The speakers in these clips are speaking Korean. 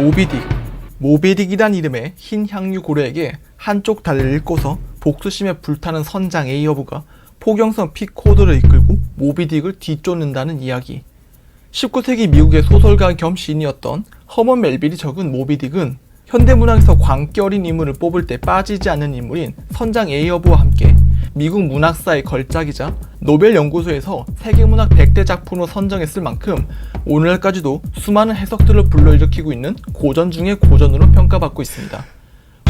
모비딕이란 이름의 흰 향유 고래에게 한쪽 다리를 잃고서 복수심에 불타는 선장 에이어브가 포경선 피코드를 이끌고 모비딕을 뒤쫓는다는 이야기. 19세기 미국의 소설가 겸 시인이었던 허먼 멜빌이 적은 모비딕은 현대문학에서 광기 어린 인물을 뽑을 때 빠지지 않는 인물인 선장 에이어브와 함께 미국 문학사의 걸작이자 노벨 연구소에서 세계문학 100대 작품으로 선정했을 만큼 오늘날까지도 수많은 해석들을 불러일으키고 있는 고전 중의 고전으로 평가받고 있습니다.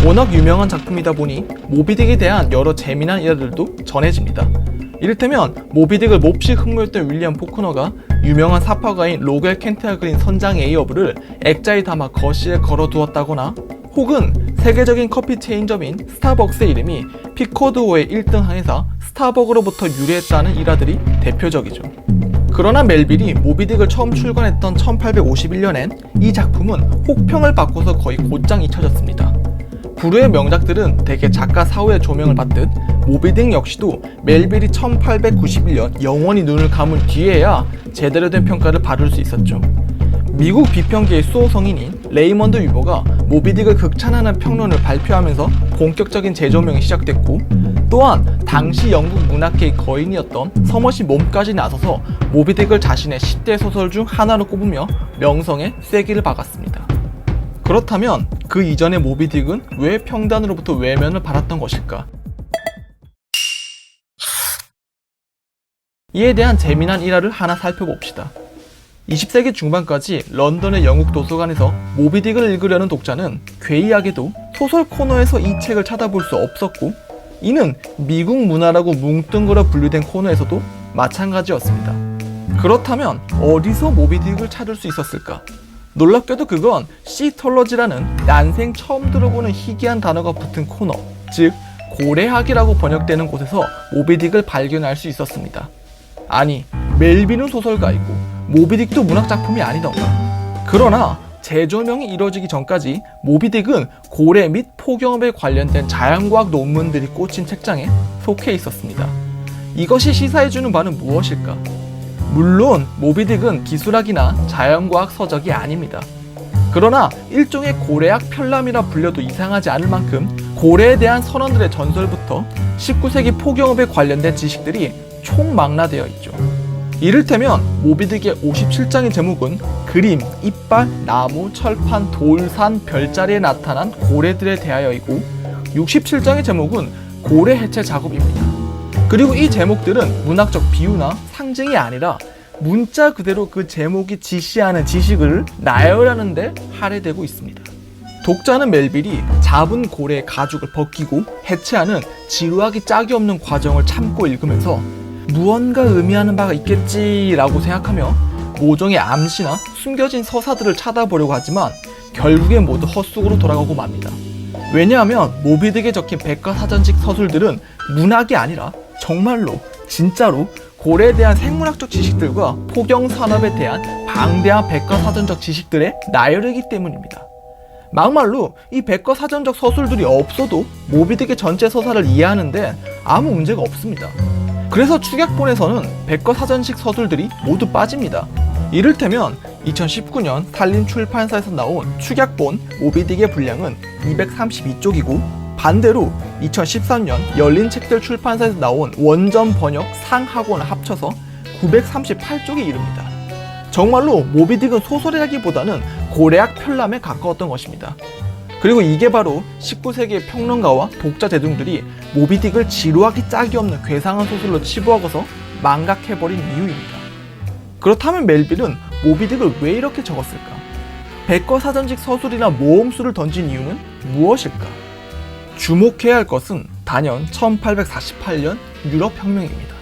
워낙 유명한 작품이다 보니 모비딕에 대한 여러 재미난 일화들도 전해집니다. 이를테면 모비딕을 몹시 흠모했던 윌리엄 포크너가 유명한 사파가인 로겔 켄트가 그린 선장 에이어브를 액자에 담아 거실에 걸어두었다거나, 혹은 세계적인 커피 체인점인 스타벅스의 이름이 피코드호의 1등 항해사 스타벅으로부터 유래했다는 일화들이 대표적이죠. 그러나 멜빌이 모비딕을 처음 출간했던 1851년엔 이 작품은 혹평을 받고서 거의 곧장 잊혀졌습니다. 불후의 명작들은 대개 작가 사후의 조명을 받듯 모비딕 역시도 멜빌이 1891년 영원히 눈을 감은 뒤에야 제대로 된 평가를 받을 수 있었죠. 미국 비평계의 수호 성인인 레이먼드 위버가 모비딕을 극찬하는 평론을 발표하면서 본격적인 재조명이 시작됐고, 또한 당시 영국 문학계의 거인이었던 서머시 몸까지 나서서 모비딕을 자신의 10대 소설 중 하나로 꼽으며 명성에 쐐기를 박았습니다. 그렇다면 그 이전의 모비딕은 왜 평단으로부터 외면을 받았던 것일까? 이에 대한 재미난 일화를 하나 살펴봅시다. 20세기 중반까지 런던의 영국 도서관에서 모비딕을 읽으려는 독자는 괴이하게도 소설 코너에서 이 책을 찾아볼 수 없었고, 이는 미국 문화라고 뭉뚱그려 분류된 코너에서도 마찬가지였습니다. 그렇다면 어디서 모비딕을 찾을 수 있었을까? 놀랍게도 그건 시톨러지라는 난생 처음 들어보는 희귀한 단어가 붙은 코너, 즉 고래학이라고 번역되는 곳에서 모비딕을 발견할 수 있었습니다. 아니, 멜빌은 소설가이고 모비딕도 문학작품이 아니던가. 그러나 재조명이 이뤄지기 전까지 모비딕은 고래 및 포경업에 관련된 자연과학 논문들이 꽂힌 책장에 속해 있었습니다. 이것이 시사해주는 바는 무엇일까? 물론 모비딕은 기술학이나 자연과학 서적이 아닙니다. 그러나 일종의 고래학 편람이라 불려도 이상하지 않을 만큼 고래에 대한 선원들의 전설부터 19세기 포경업에 관련된 지식들이 총망라되어 있죠. 이를테면 모비딕의 57장의 제목은 그림, 이빨, 나무, 철판, 돌, 산, 별자리에 나타난 고래들에 대하여이고, 67장의 제목은 고래 해체 작업입니다. 그리고 이 제목들은 문학적 비유나 상징이 아니라 문자 그대로 그 제목이 지시하는 지식을 나열하는 데 할애되고 있습니다. 독자는 멜빌이 잡은 고래의 가죽을 벗기고 해체하는 지루하기 짝이 없는 과정을 참고 읽으면서 무언가 의미하는 바가 있겠지라고 생각하며 모종의 암시나 숨겨진 서사들을 찾아보려고 하지만 결국엔 모두 헛속으로 돌아가고 맙니다. 왜냐하면 모비딕에 적힌 백과사전식 서술들은 문학이 아니라 정말로 진짜로 고래에 대한 생물학적 지식들과 포경산업에 대한 방대한 백과사전적 지식들의 나열이기 때문입니다. 막말로 이 백과사전적 서술들이 없어도 모비딕의 전체 서사를 이해하는데 아무 문제가 없습니다. 그래서 축약본에서는 백과사전식 서술들이 모두 빠집니다. 이를테면 2019년 산림 출판사에서 나온 축약본 모비딕의 분량은 232쪽이고, 반대로 2013년 열린 책들 출판사에서 나온 원전 번역 상하권을 합쳐서 938쪽에 이릅니다. 정말로 모비딕은 소설이라기보다는 고래학 편람에 가까웠던 것입니다. 그리고 이게 바로 19세기의 평론가와 독자 대중들이 모비딕을 지루하기 짝이 없는 괴상한 소설로 치부하고서 망각해버린 이유입니다. 그렇다면 멜빌은 모비딕을 왜 이렇게 적었을까? 백과사전식 서술이나 모험수를 던진 이유는 무엇일까? 주목해야 할 것은 단연 1848년 유럽 혁명입니다.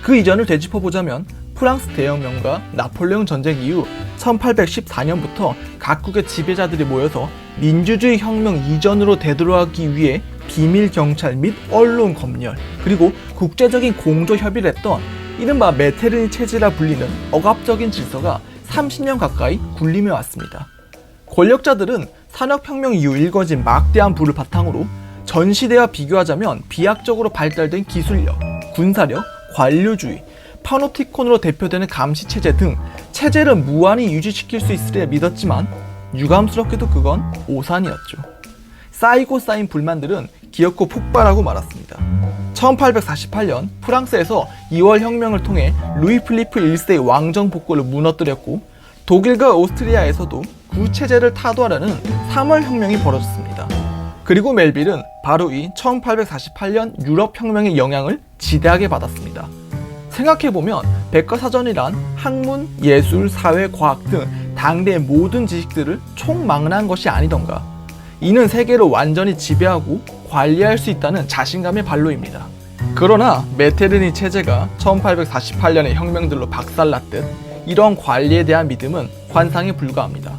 그 이전을 되짚어보자면 프랑스 대혁명과 나폴레옹 전쟁 이후 1814년부터 각국의 지배자들이 모여서 민주주의 혁명 이전으로 되돌아가기 위해 비밀 경찰 및 언론 검열, 그리고 국제적인 공조 협의를 했던 이른바 메테르니 체제라 불리는 억압적인 질서가 30년 가까이 군림해 왔습니다. 권력자들은 산업혁명 이후 일궈진 막대한 부를 바탕으로 전 시대와 비교하자면 비약적으로 발달된 기술력, 군사력, 관료주의, 파노티콘으로 대표되는 감시체제 등 체제를 무한히 유지시킬 수 있으려 믿었지만 유감스럽게도 그건 오산이었죠. 쌓이고 쌓인 불만들은 기어코 폭발하고 말았습니다. 1848년 프랑스에서 2월 혁명을 통해 루이 필리프 1세의 왕정 복구를 무너뜨렸고, 독일과 오스트리아에서도 구체제를 타도하려는 3월 혁명이 벌어졌습니다. 그리고 멜빌은 바로 이 1848년 유럽 혁명의 영향을 지대하게 받았습니다. 생각해보면 백과사전이란 학문, 예술, 사회, 과학 등 당대의 모든 지식들을 총망라한 것이 아니던가. 이는 세계를 완전히 지배하고 관리할 수 있다는 자신감의 발로입니다. 그러나 메테르니 체제가 1848년의 혁명들로 박살났듯 이런 관리에 대한 믿음은 환상에 불과합니다.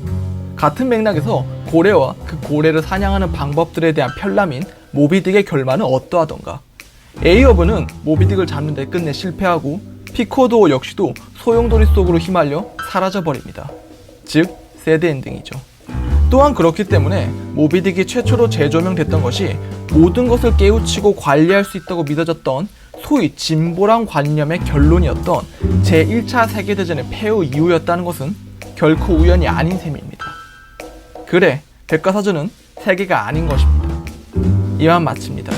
같은 맥락에서 고래와 그 고래를 사냥하는 방법들에 대한 편람인 모비딕의 결말은 어떠하던가. 에이어브는 모비딕을 잡는 데 끝내 실패하고, 피코도 역시도 소용돌이 속으로 휘말려 사라져버립니다. 즉 새드엔딩이죠. 또한 그렇기 때문에 모비딕이 최초로 재조명됐던 것이 모든 것을 깨우치고 관리할 수 있다고 믿어졌던 소위 진보란 관념의 결론이었던 제1차 세계대전의 폐후 이후였다는 것은 결코 우연이 아닌 셈입니다. 그래, 백과사전은 세계가 아닌 것입니다. 이만 마칩니다.